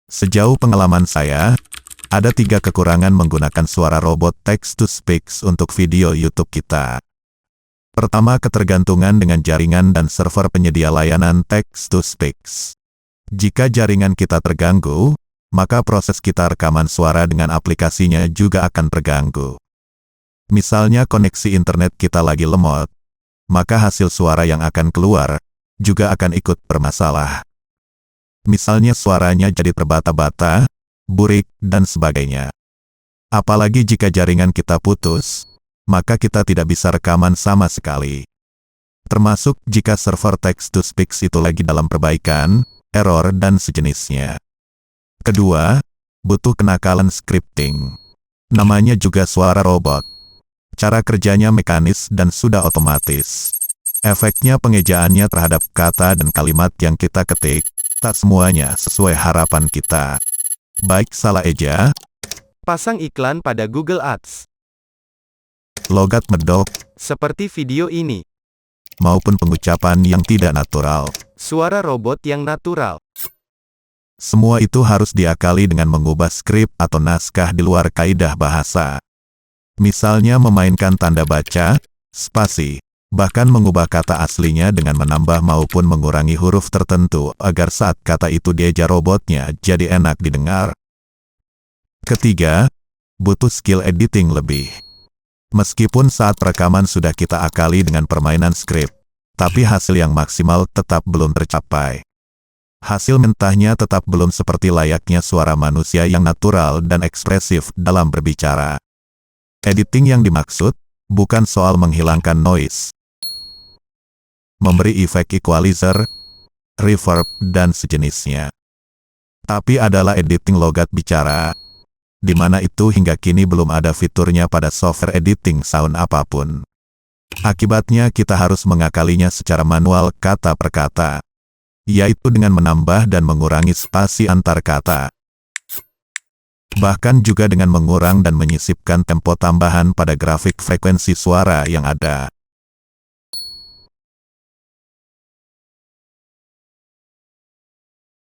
Sejauh pengalaman saya, ada 3 kekurangan menggunakan suara robot text-to-speech untuk video YouTube kita. Pertama, ketergantungan dengan jaringan dan server penyedia layanan text-to-speech. Jika jaringan kita terganggu, maka proses kita rekaman suara dengan aplikasinya juga akan terganggu. Misalnya koneksi internet kita lagi lemot, maka hasil suara yang akan keluar juga akan ikut bermasalah. Misalnya suaranya jadi terbata-bata, burik, dan sebagainya. Apalagi jika jaringan kita putus, maka kita tidak bisa rekaman sama sekali. Termasuk jika server text-to-speech itu lagi dalam perbaikan, error, dan sejenisnya. Kedua, butuh kenakalan scripting. Namanya juga suara robot. Cara kerjanya mekanis dan sudah otomatis. Efeknya pengejaannya terhadap kata dan kalimat yang kita ketik, tak semuanya sesuai harapan kita. Baik salah eja, Pasang iklan pada Google Ads, logat medok, seperti video ini. maupun pengucapan yang tidak natural. Suara robot yang natural. Semua itu harus diakali dengan mengubah skrip atau naskah di luar kaidah bahasa. Misalnya memainkan tanda baca, spasi, bahkan mengubah kata aslinya dengan menambah maupun mengurangi huruf tertentu agar saat kata itu dieja robotnya jadi enak didengar. Ketiga, butuh skill editing lebih. Meskipun saat rekaman sudah kita akali dengan permainan skrip, tapi hasil yang maksimal tetap belum tercapai. Hasil mentahnya tetap belum seperti layaknya suara manusia yang natural dan ekspresif dalam berbicara. Editing yang dimaksud bukan soal menghilangkan noise, memberi efek equalizer, reverb, dan sejenisnya. Tapi adalah editing logat bicara, di mana itu hingga kini belum ada fiturnya pada software editing sound apapun. Akibatnya kita harus mengakalinya secara manual kata per kata, yaitu dengan menambah dan mengurangi spasi antar kata. Bahkan juga dengan mengurang dan menyisipkan tempo tambahan pada grafik frekuensi suara yang ada.